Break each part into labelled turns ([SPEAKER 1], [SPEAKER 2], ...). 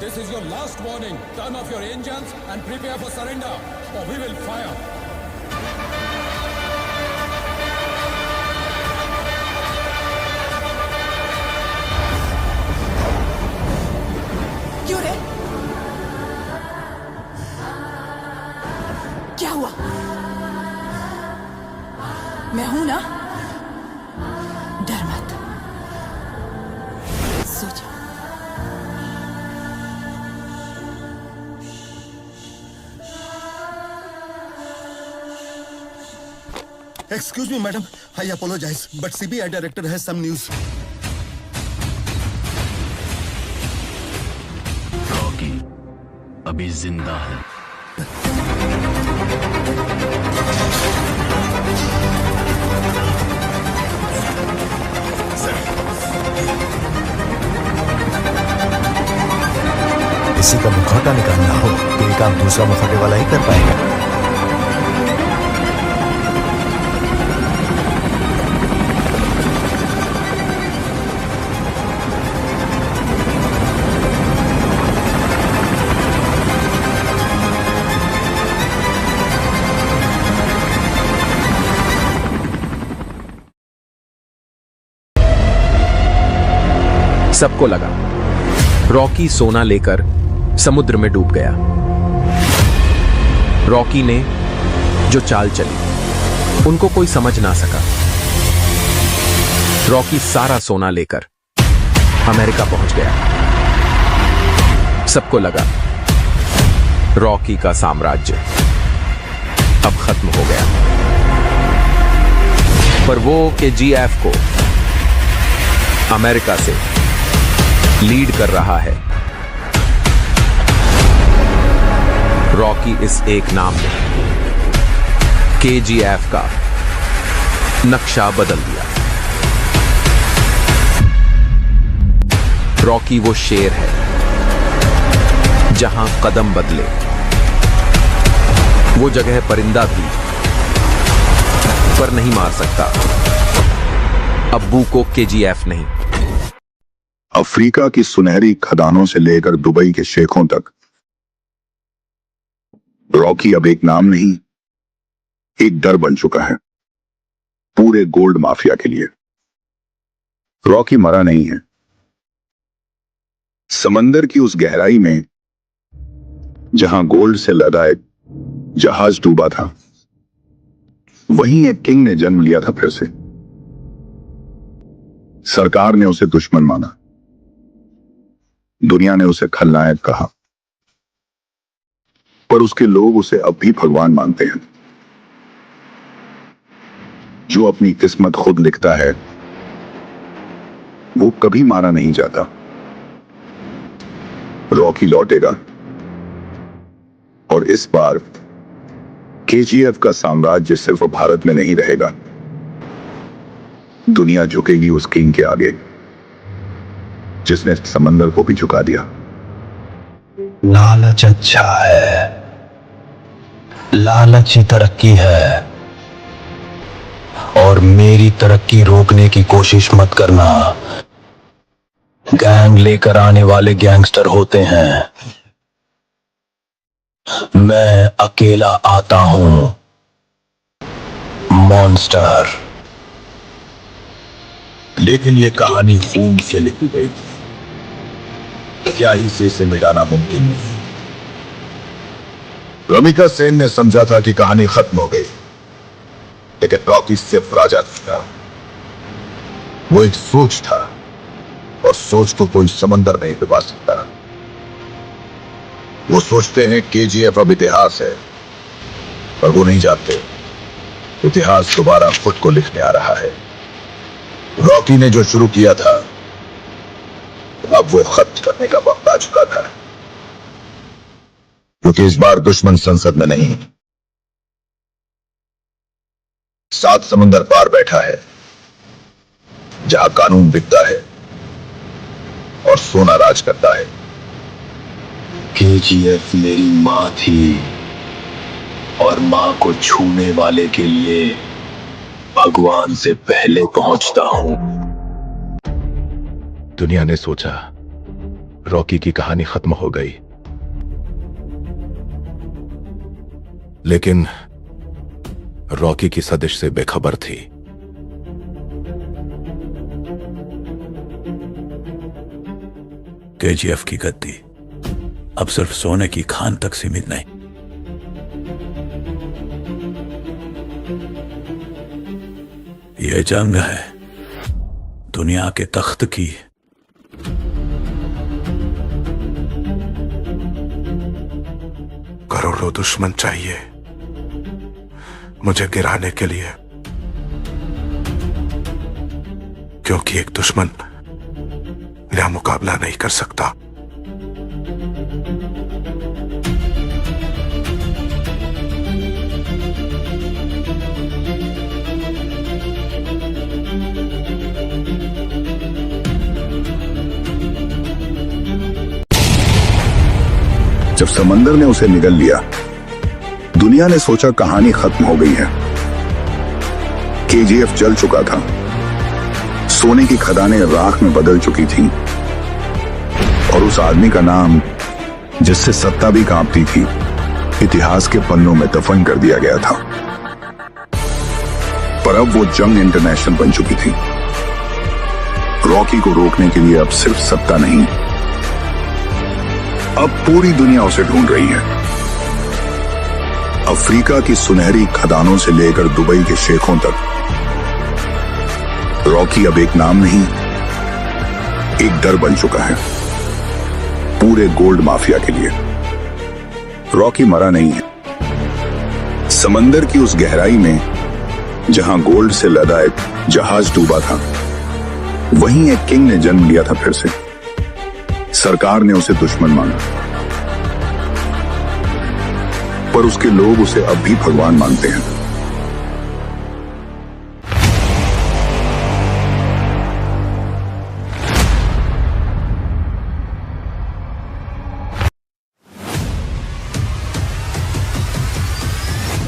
[SPEAKER 1] This is your last warning. Turn off your engines and prepare for surrender, or we will fire.
[SPEAKER 2] क्यों रे? क्या हुआ? मैं हूं ना, डर मत, सो जा।
[SPEAKER 3] Excuse me, madam. I apologize, but CBI director has some news.
[SPEAKER 4] Rocky अभी जिंदा है।
[SPEAKER 5] किसी का मुखौटा निकालना हो तो ये काम दूसरा मुखौटे वाला ही कर पाएगा।
[SPEAKER 6] सबको लगा रॉकी सोना लेकर समुद्र में डूब गया। रॉकी ने जो चाल चली उनको कोई समझ ना सका। रॉकी सारा सोना लेकर अमेरिका पहुंच गया। सबको लगा रॉकी का साम्राज्य अब खत्म हो गया। पर वो KGF को अमेरिका से लीड कर रहा है। रॉकी इस एक नाम ने KGF का नक्शा बदल दिया। रॉकी वो शेर है जहां कदम बदले वो जगह परिंदा भी पर नहीं मार सकता। अब्बू को KGF नहीं।
[SPEAKER 7] अफ्रीका की सुनहरी खदानों से लेकर दुबई के शेखों तक रॉकी अब एक नाम नहीं, एक डर बन चुका है पूरे गोल्ड माफिया के लिए। रॉकी मरा नहीं है। समंदर की उस गहराई में जहां गोल्ड से लदा एक जहाज डूबा था, वहीं एक किंग ने जन्म लिया था फिर से। सरकार ने उसे दुश्मन माना, दुनिया ने उसे खलनायक कहा, पर उसके लोग उसे अब भी भगवान मानते हैं। जो अपनी किस्मत खुद लिखता है वो कभी मारा नहीं जाता। रॉकी लौटेगा और इस बार KGF का साम्राज्य सिर्फ भारत में नहीं रहेगा। दुनिया झुकेगी उस किंग के आगे जिसने समंदर को भी झुका दिया।
[SPEAKER 5] लालच अच्छा है, लालच ही तरक्की है, और मेरी तरक्की रोकने की कोशिश मत करना। गैंग लेकर आने वाले गैंगस्टर होते हैं, मैं अकेला आता हूं, मॉन्स्टर। लेकिन ये कहानी खून से लिखी गई, क्या ही से इसे मिटाना मुमकिन नहीं।
[SPEAKER 7] रमिका सेन ने समझा था कि कहानी खत्म हो गई, लेकिन रॉकी सिर्फ राजा था। वो एक सोच था, और सोच को कोई समंदर नहीं डुबा सकता। वो सोचते हैं KGF अब इतिहास है, पर वो नहीं जानते इतिहास दोबारा खुद को लिखने आ रहा है। रॉकी ने जो शुरू किया था अब वो खत्म करने का वक्त आ चुका था, क्योंकि इस बार दुश्मन संसद में नहीं, 7 समंदर पार बैठा है, जहां कानून बिकता है और सोना राज करता है।
[SPEAKER 5] KGF मेरी मां थी, और मां को छूने वाले के लिए भगवान से पहले पहुंचता हूं।
[SPEAKER 7] दुनिया ने सोचा रॉकी की कहानी खत्म हो गई, लेकिन रॉकी की सदिश से बेखबर थी।
[SPEAKER 8] केजीएफ की गद्दी अब सिर्फ सोने की खान तक सीमित नहीं, यह जंग है दुनिया के तख्त की।
[SPEAKER 7] करोड़ों दुश्मन चाहिए मुझे गिराने के लिए, क्योंकि एक दुश्मन मेरा मुकाबला नहीं कर सकता।
[SPEAKER 5] जब समंदर ने उसे निगल लिया, दुनिया ने सोचा कहानी खत्म हो गई है। केजीएफ जल चुका था, सोने की खदानें राख में बदल चुकी थीं, और उस आदमी का नाम जिससे सत्ता भी कांपती थी, इतिहास के पन्नों में दफन कर दिया गया था। पर अब वो जंग इंटरनेशनल बन चुकी थी। रॉकी को रोकने के लिए अब सिर्फ सत्ता नहीं, अब पूरी दुनिया उसे ढूंढ रही है। अफ्रीका की सुनहरी खदानों से लेकर दुबई के शेखों तक रॉकी अब एक नाम नहीं, एक डर बन चुका है पूरे गोल्ड माफिया के लिए। रॉकी मरा नहीं है। समंदर की उस गहराई में जहां गोल्ड से लदा एक जहाज डूबा था, वहीं एक किंग ने जन्म लिया था फिर से। सरकार ने उसे दुश्मन माना, पर उसके लोग उसे अब भी भगवान मानते हैं।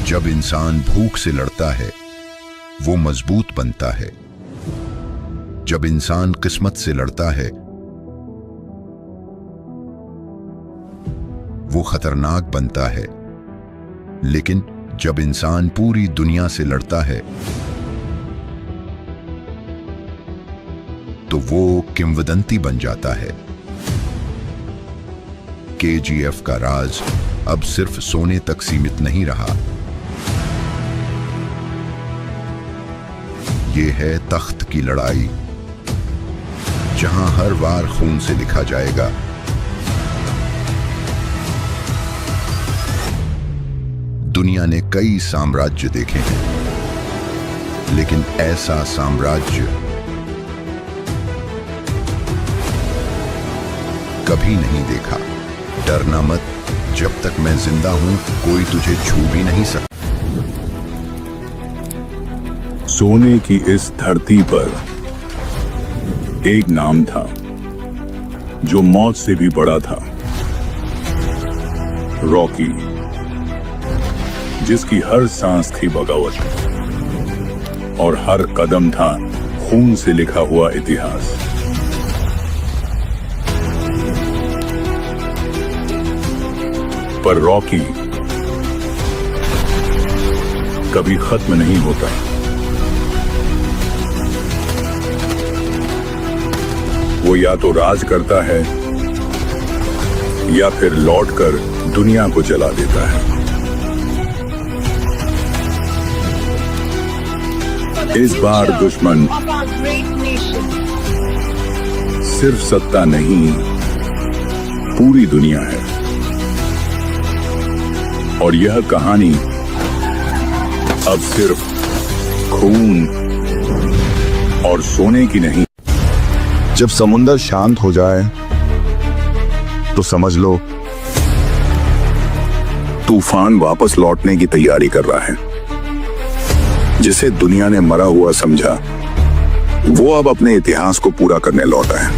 [SPEAKER 7] जब इंसान भूख से लड़ता है, वो मजबूत बनता है। जब इंसान किस्मत से लड़ता है, वो खतरनाक बनता है। लेकिन जब इंसान पूरी दुनिया से लड़ता है, तो वो किंवदंती बन जाता है। केजीएफ का राज अब सिर्फ सोने तक सीमित नहीं रहा, ये है तख्त की लड़ाई, जहां हर वार खून से लिखा जाएगा। दुनिया ने कई साम्राज्य देखे हैं, लेकिन ऐसा साम्राज्य कभी नहीं देखा। डरना मत, जब तक मैं जिंदा हूं कोई तुझे छू भी नहीं सकता।
[SPEAKER 9] सोने की इस धरती पर एक नाम था जो मौत से भी बड़ा था, रॉकी, जिसकी हर सांस थी बगावत और हर कदम था खून से लिखा हुआ इतिहास। पर रॉकी कभी खत्म नहीं होता। वो या तो राज करता है या फिर लौटकर दुनिया को जला देता है। इस बार दुश्मन सिर्फ सत्ता नहीं, पूरी दुनिया है। और यह कहानी अब सिर्फ खून और सोने की नहीं।
[SPEAKER 5] जब समुंदर शांत हो जाए तो समझ लो तूफान वापस लौटने की तैयारी कर रहा है। जिसे दुनिया ने मरा हुआ समझा, वो अब अपने इतिहास को पूरा करने लौटा है।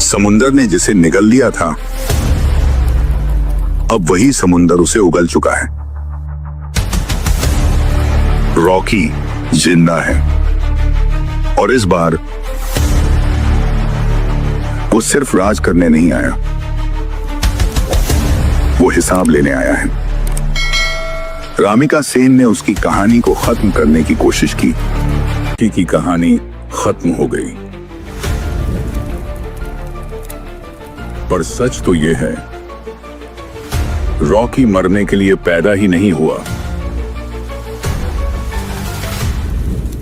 [SPEAKER 5] समुंदर ने जिसे निगल लिया था, अब वही समुंदर उसे उगल चुका है। रॉकी जिंदा है, और इस बार वो सिर्फ राज करने नहीं आया, वो हिसाब लेने आया है। रामिका सेन ने उसकी कहानी को खत्म करने की कोशिश की कहानी खत्म हो गई। पर सच तो यह है, रॉकी मरने के लिए पैदा ही नहीं हुआ,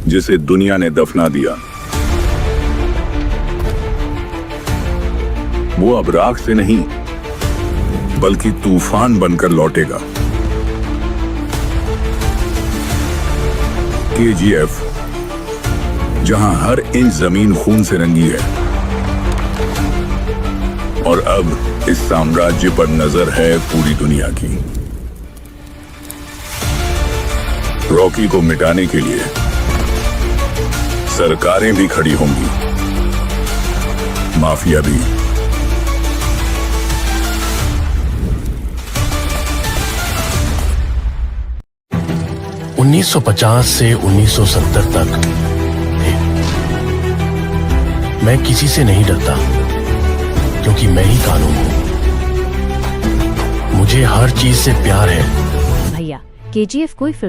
[SPEAKER 5] जिसे दुनिया ने दफना दिया। वो अब राख से नहीं बल्कि तूफान बनकर लौटेगा। केजीएफ, जहां हर इंच जमीन खून से रंगी है, और अब इस साम्राज्य पर नजर है पूरी दुनिया की। रॉकी को मिटाने के लिए सरकारें भी खड़ी होंगी, माफिया भी।
[SPEAKER 10] उन्नीस 1950 से 1970 तक मैं किसी से नहीं डरता, क्योंकि मैं ही कानून हूं। मुझे हर चीज से प्यार है।
[SPEAKER 11] भैया, केजीएफ कोई फिल्म